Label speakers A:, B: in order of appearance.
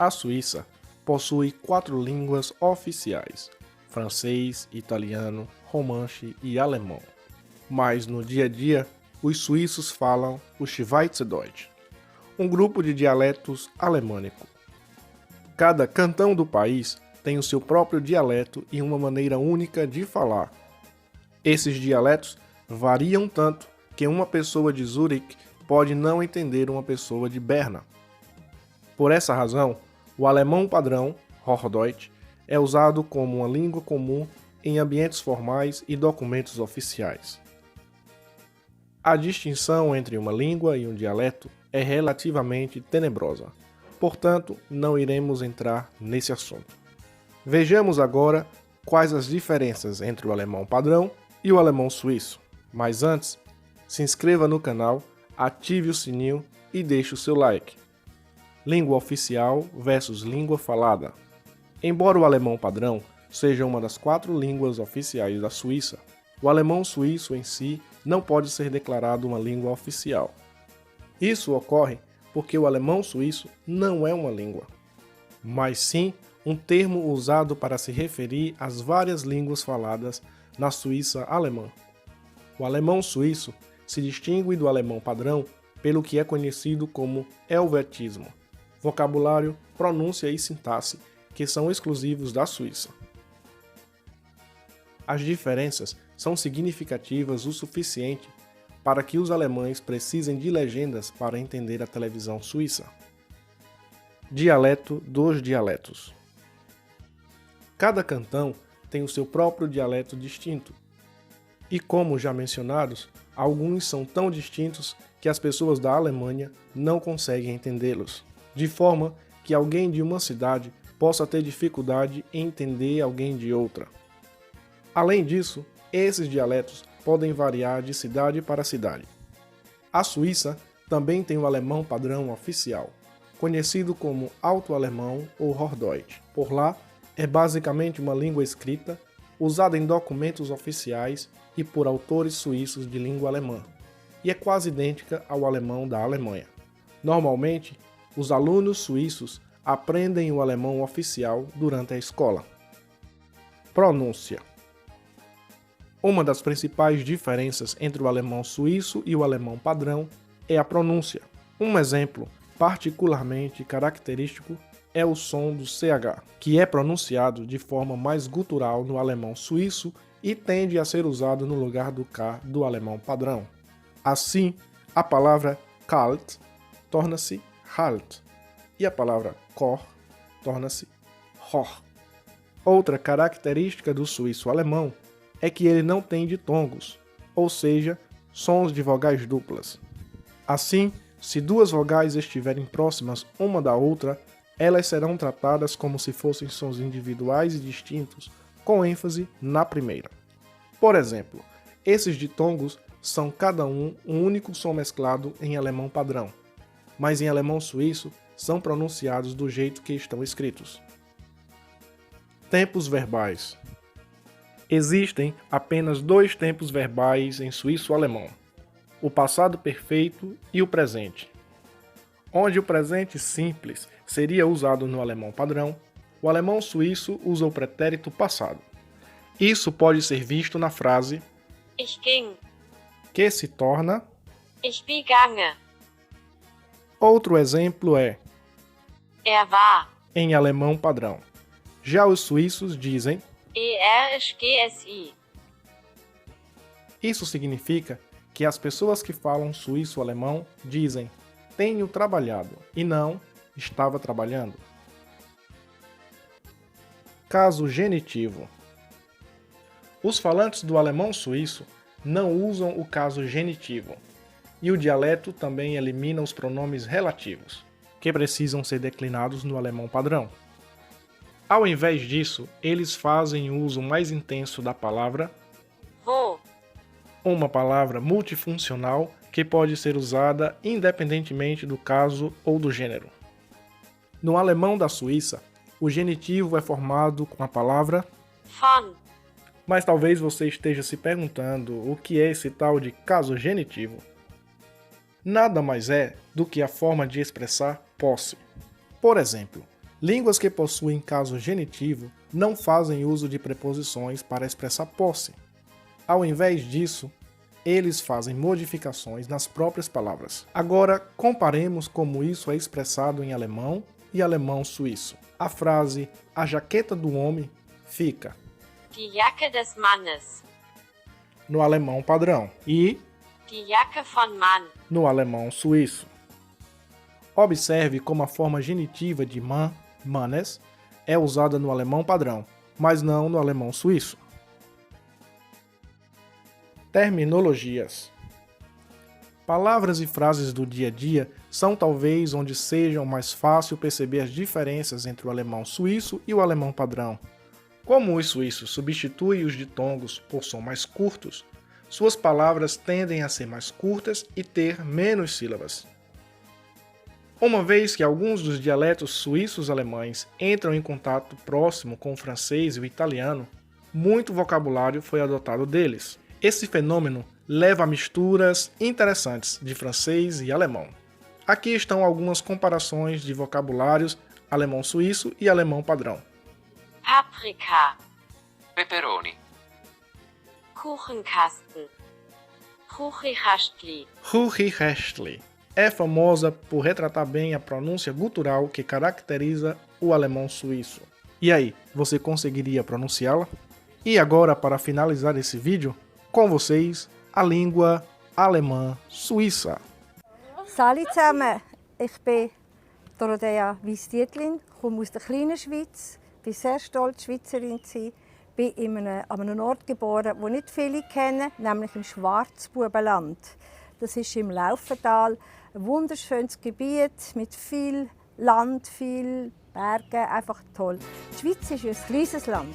A: A Suíça possui 4 línguas oficiais: francês, italiano, romanche e alemão. Mas no dia a dia, os suíços falam o Schweizerdeutsch, um grupo de dialetos alemânico. Cada cantão do país tem o seu próprio dialeto e uma maneira única de falar. Esses dialetos variam tanto que uma pessoa de Zurique pode não entender uma pessoa de Berna. Por essa razão, o alemão padrão, Hochdeutsch, é usado como uma língua comum em ambientes formais e documentos oficiais. A distinção entre uma língua e um dialeto é relativamente tenebrosa, portanto, não iremos entrar nesse assunto. Vejamos agora quais as diferenças entre o alemão padrão e o alemão suíço. Mas antes, se inscreva no canal, ative o sininho e deixe o seu like. Língua oficial versus língua falada. Embora o alemão padrão seja uma das 4 línguas oficiais da Suíça, o alemão suíço em si não pode ser declarado uma língua oficial. Isso ocorre porque o alemão suíço não é uma língua, mas sim um termo usado para se referir às várias línguas faladas na Suíça alemã. O alemão suíço se distingue do alemão padrão pelo que é conhecido como helvetismo, vocabulário, pronúncia e sintaxe, que são exclusivos da Suíça. As diferenças são significativas o suficiente para que os alemães precisem de legendas para entender a televisão suíça. Dialeto dos dialetos. Cada cantão tem o seu próprio dialeto distinto. E como já mencionados, alguns são tão distintos que as pessoas da Alemanha não conseguem entendê-los, de forma que alguém de uma cidade possa ter dificuldade em entender alguém de outra. Além disso, esses dialetos podem variar de cidade para cidade. A Suíça também tem o alemão padrão oficial, conhecido como Alto-Alemão ou Hochdeutsch. Por lá, é basicamente uma língua escrita, usada em documentos oficiais e por autores suíços de língua alemã, e é quase idêntica ao alemão da Alemanha. Normalmente, os alunos suíços aprendem o alemão oficial durante a escola. Pronúncia. Uma das principais diferenças entre o alemão suíço e o alemão padrão é a pronúncia. Um exemplo particularmente característico é o som do CH, que é pronunciado de forma mais gutural no alemão suíço e tende a ser usado no lugar do K do alemão padrão. Assim, a palavra kalt torna-se halt e a palavra Kor torna-se Hor. Outra característica do suíço alemão é que ele não tem ditongos, ou seja, sons de vogais duplas. Assim, se 2 vogais estiverem próximas uma da outra, elas serão tratadas como se fossem sons individuais e distintos, com ênfase na primeira. Por exemplo, esses ditongos são cada um único som mesclado em alemão padrão, mas em alemão suíço são pronunciados do jeito que estão escritos. Tempos verbais. Existem apenas 2 tempos verbais em suíço-alemão: o passado perfeito e o presente. Onde o presente simples seria usado no alemão padrão, o alemão suíço usa o pretérito passado. Isso pode ser visto na frase
B: Ich ging,
A: que se torna.
B: ich bin gange,
A: Outro exemplo é
B: war,
A: em alemão padrão. Já os suíços dizem.
B: ERSGSI.
A: Isso significa que as pessoas que falam suíço-alemão dizem tenho trabalhado e não estava trabalhando. Caso genitivo. Os falantes do alemão suíço não usam o caso genitivo, e o dialeto também elimina os pronomes relativos, que precisam ser declinados no alemão padrão. Ao invés disso, eles fazem uso mais intenso da palavra
B: Wo,
A: uma palavra multifuncional que pode ser usada independentemente do caso ou do gênero. No alemão da Suíça, o genitivo é formado com a palavra
B: von,
A: mas talvez você esteja se perguntando o que é esse tal de caso genitivo. Nada mais é do que a forma de expressar posse. Por exemplo, Línguas que possuem caso genitivo não fazem uso de preposições para expressar posse. Ao invés disso, eles fazem modificações nas próprias palavras. Agora, comparemos como isso é expressado em alemão e alemão suíço. A frase "a jaqueta do homem" fica
B: Die Jacke des Mannes.
A: no alemão padrão e
B: Die Jacke von Mann.
A: no alemão suíço. Observe como a forma genitiva de man, mannes, é usada no alemão padrão, mas não no alemão suíço. Terminologias. Palavras e frases do dia a dia são talvez onde seja mais fácil perceber as diferenças entre o alemão suíço e o alemão padrão. Como os suíços substituem os ditongos por som mais curtos, suas palavras tendem a ser mais curtas e ter menos sílabas. Uma vez que alguns dos dialetos suíços-alemães entram em contato próximo com o francês e o italiano, muito vocabulário foi adotado deles. Esse fenômeno leva a misturas interessantes de francês e alemão. Aqui estão algumas comparações de vocabulários alemão-suíço e alemão padrão.
B: Paprika.
C: Peperoni.
B: Kuchenkasten. Kuchirastli.
A: Kuchenrestli é famosa por retratar bem a pronúncia gutural que caracteriza o alemão suíço. E aí, você conseguiria pronunciá-la? E agora, para finalizar esse vídeo, com vocês, a língua alemã suíça.
D: Salut zusammen, ich bin Dorothea Weiss-Dietlin, komme aus der kleinen Schweiz, bin sehr stolz, Schweizerin zu sein, bin an einem Ort geboren, wo nicht viele kennen, nämlich im Schwarzbubenland. Das ist im Laufental, ein wunderschönes Gebiet mit viel Land, viel Bergen, einfach toll. Die Schweiz ist ein kleines Land.